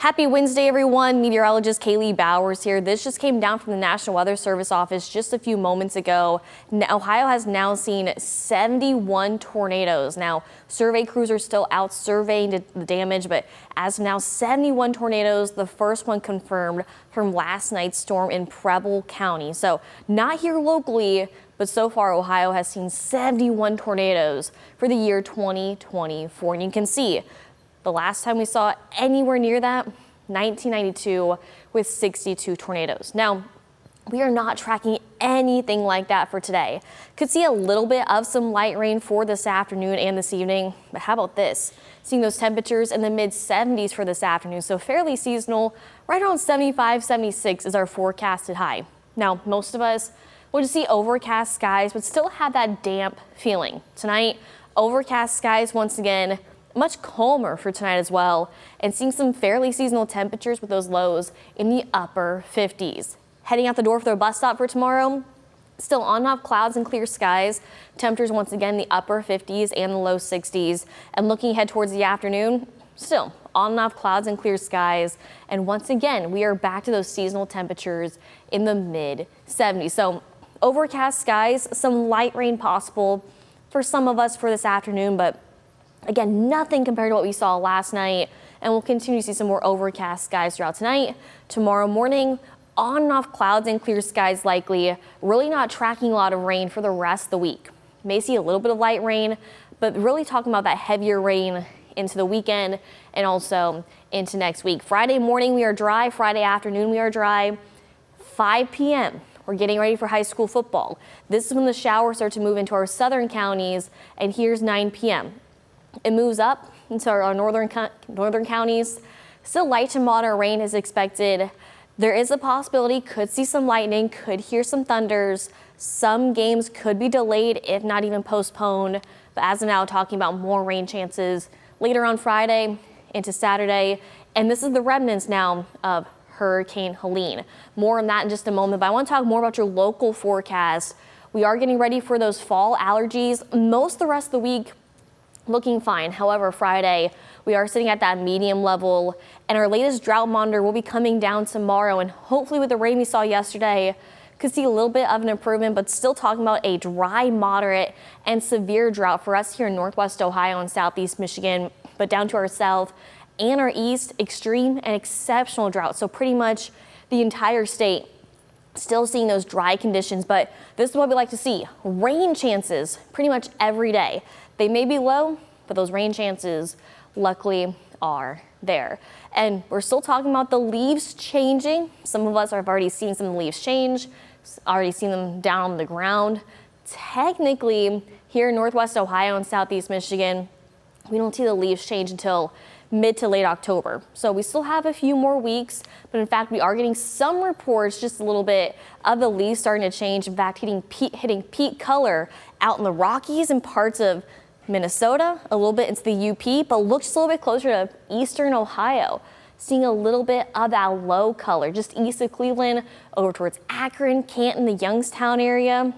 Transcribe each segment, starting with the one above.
Happy Wednesday, everyone. Meteorologist Kaylee Bowers here. This just came down from the National Weather Service office just a few moments ago. Ohio has now seen 71 tornadoes. Now, survey crews are still out surveying the damage, but as of now, 71 tornadoes, the first one confirmed from last night's storm in Preble County. So not here locally, but so far Ohio has seen 71 tornadoes for the year 2024. And you can see the last time we saw anywhere near that, 1992 with 62 tornadoes. Now, we are not tracking anything like that for today. Could see a little bit of some light rain for this afternoon and this evening, but how about this? Seeing those temperatures in the mid-70s for this afternoon, so fairly seasonal. Right around 75, 76 is our forecasted high. Now, most of us will just see overcast skies, but still have that damp feeling. Tonight, overcast skies once again, much calmer for tonight as well, and seeing some fairly seasonal temperatures with those lows in the upper 50s. Heading out the door for the bus stop for tomorrow, still on and off clouds and clear skies. Temperatures once again the upper 50s and the low 60s. And looking ahead towards the afternoon, still on and off clouds and clear skies. And once again, we are back to those seasonal temperatures in the mid 70s. So overcast skies, some light rain possible for some of us for this afternoon, but again, nothing compared to what we saw last night, and we'll continue to see some more overcast skies throughout tonight. Tomorrow morning, on and off clouds and clear skies likely. Really not tracking a lot of rain for the rest of the week. May see a little bit of light rain, but really talking about that heavier rain into the weekend and also into next week. Friday morning we are dry. Friday afternoon we are dry. 5 p.m. We're getting ready for high school football. This is when the showers start to move into our southern counties, and here's 9 p.m. It moves up into our northern counties. Still light to moderate rain is expected. There is a possibility, could see some lightning, could hear some thunders. Some games could be delayed, if not even postponed. But as of now, talking about more rain chances later on Friday into Saturday. And this is the remnants now of Hurricane Helene. More on that in just a moment, but I want to talk more about your local forecast. We are getting ready for those fall allergies. Most of the rest of the week looking fine. However, Friday, we are sitting at that medium level, and our latest drought monitor will be coming down tomorrow, and hopefully with the rain we saw yesterday, could see a little bit of an improvement, but still talking about a dry, moderate, and severe drought for us here in Northwest Ohio and Southeast Michigan, but down to our south and our east, extreme and exceptional drought. So pretty much the entire state still seeing those dry conditions, but this is what we like to see. Rain chances pretty much every day. They may be low, but those rain chances luckily are there. And we're still talking about the leaves changing. Some of us have already seen some leaves change, already seen them down on the ground. Technically, here in Northwest Ohio and Southeast Michigan, we don't see the leaves change until mid to late October. So we still have a few more weeks, but in fact, we are getting some reports, just a little bit of the leaves starting to change. In fact, hitting peak color out in the Rockies and parts of Minnesota, a little bit into the UP, but looks a little bit closer to eastern Ohio. Seeing a little bit of that low color, just east of Cleveland, over towards Akron, Canton, the Youngstown area.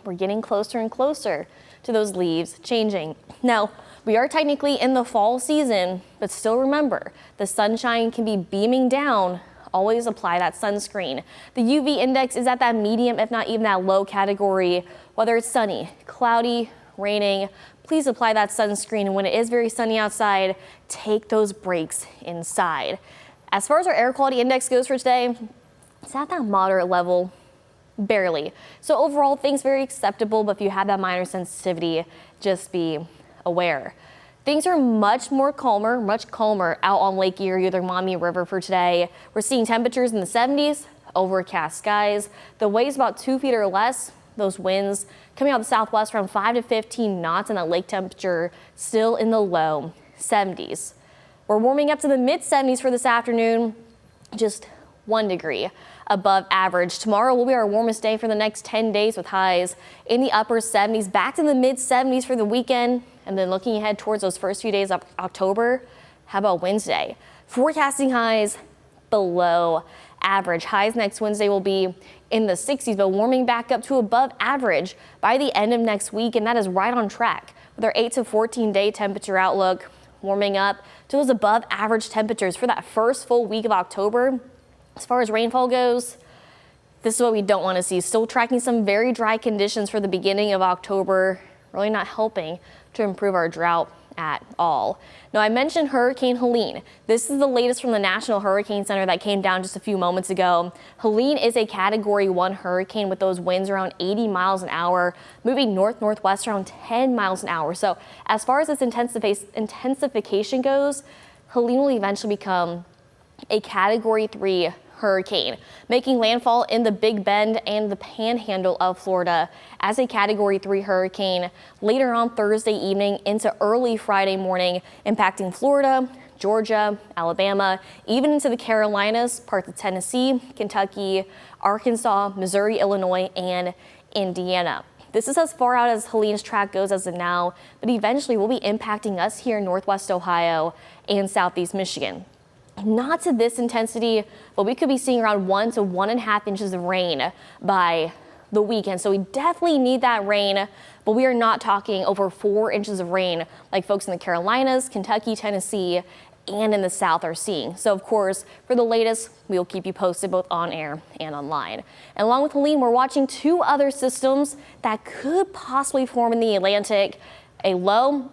We're getting closer and closer to those leaves changing. Now, we are technically in the fall season, but still remember, the sunshine can be beaming down. Always apply that sunscreen. The UV index is at that medium, if not even that low category, whether it's sunny, cloudy, raining. Please apply that sunscreen, and when it is very sunny outside, take those breaks inside. As far as our air quality index goes for today, it's at that moderate level, barely. So overall, things very acceptable, but if you have that minor sensitivity, just be aware. Things are much calmer out on Lake Erie or the Maumee River for today. We're seeing temperatures in the 70s, overcast skies. The waves about 2 feet or less. Those winds coming out of the southwest around 5 to 15 knots, and that lake temperature still in the low 70s. We're warming up to the mid-70s for this afternoon, just 1 degree above average. Tomorrow will be our warmest day for the next 10 days with highs in the upper 70s, back to the mid-70s for the weekend. And then looking ahead towards those first few days of October, how about Wednesday? Forecasting highs below average. Highs next Wednesday will be in the 60s, but warming back up to above average by the end of next week, and that is right on track with our 8 to 14 day temperature outlook. warming up to those above average temperatures for that first full week of October. As far as rainfall goes, this is what we don't want to see. Still tracking some very dry conditions for the beginning of October, really not helping to improve our drought at all. Now, I mentioned Hurricane Helene. This is the latest from the National Hurricane Center that came down just a few moments ago. Helene is a Category 1 hurricane with those winds around 80 miles an hour, moving north-northwest around 10 miles an hour. So as far as its intensification goes, Helene will eventually become a Category 3 hurricane, making landfall in the Big Bend and the Panhandle of Florida as a Category 3 hurricane later on Thursday evening into early Friday morning, impacting Florida, Georgia, Alabama, even into the Carolinas, parts of Tennessee, Kentucky, Arkansas, Missouri, Illinois, and Indiana. This is as far out as Helene's track goes as of now, but eventually will be impacting us here in Northwest Ohio and Southeast Michigan. Not to this intensity, but we could be seeing around 1 to 1.5 inches of rain by the weekend. So we definitely need that rain, but we are not talking over 4 inches of rain like folks in the Carolinas, Kentucky, Tennessee, and in the South are seeing. So of course, for the latest, we will keep you posted both on air and online. And along with Helene, we're watching 2 other systems that could possibly form in the Atlantic. A low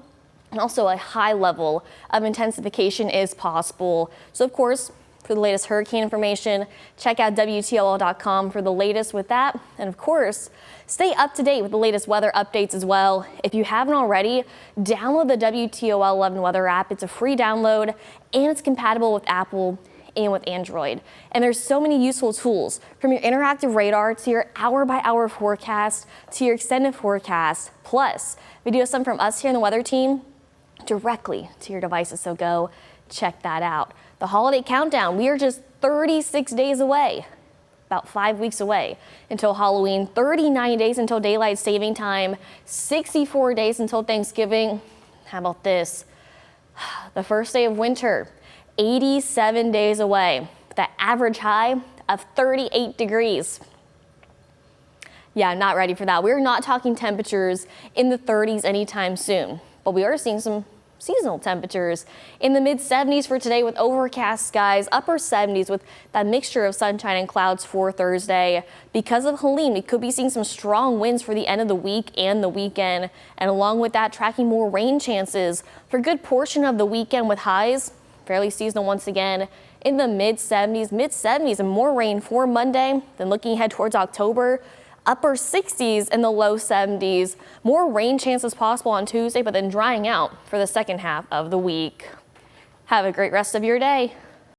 and also a high level of intensification is possible. So of course, for the latest hurricane information, check out WTOL.com for the latest with that. And of course, stay up to date with the latest weather updates as well. If you haven't already, download the WTOL 11 weather app. It's a free download and it's compatible with Apple and with Android. And there's so many useful tools, from your interactive radar to your hour-by-hour forecast to your extended forecast. Plus, we do have some from us here in the weather team directly to your devices, so go check that out. The holiday countdown, we are just 36 days away, about 5 weeks away until Halloween, 39 days until daylight saving time, 64 days until Thanksgiving. How about this? The first day of winter, 87 days away, with that average high of 38 degrees. Yeah, not ready for that. We're not talking temperatures in the 30s anytime soon, but we are seeing some seasonal temperatures in the mid-70s for today with overcast skies, upper 70s with that mixture of sunshine and clouds for Thursday. Because of Helene, we could be seeing some strong winds for the end of the week and the weekend. And along with that, tracking more rain chances for a good portion of the weekend with highs fairly seasonal once again in the mid-70s and more rain for Monday. Then looking ahead towards October, upper 60s and the low 70s. More rain chances possible on Tuesday, but then drying out for the second half of the week. Have a great rest of your day.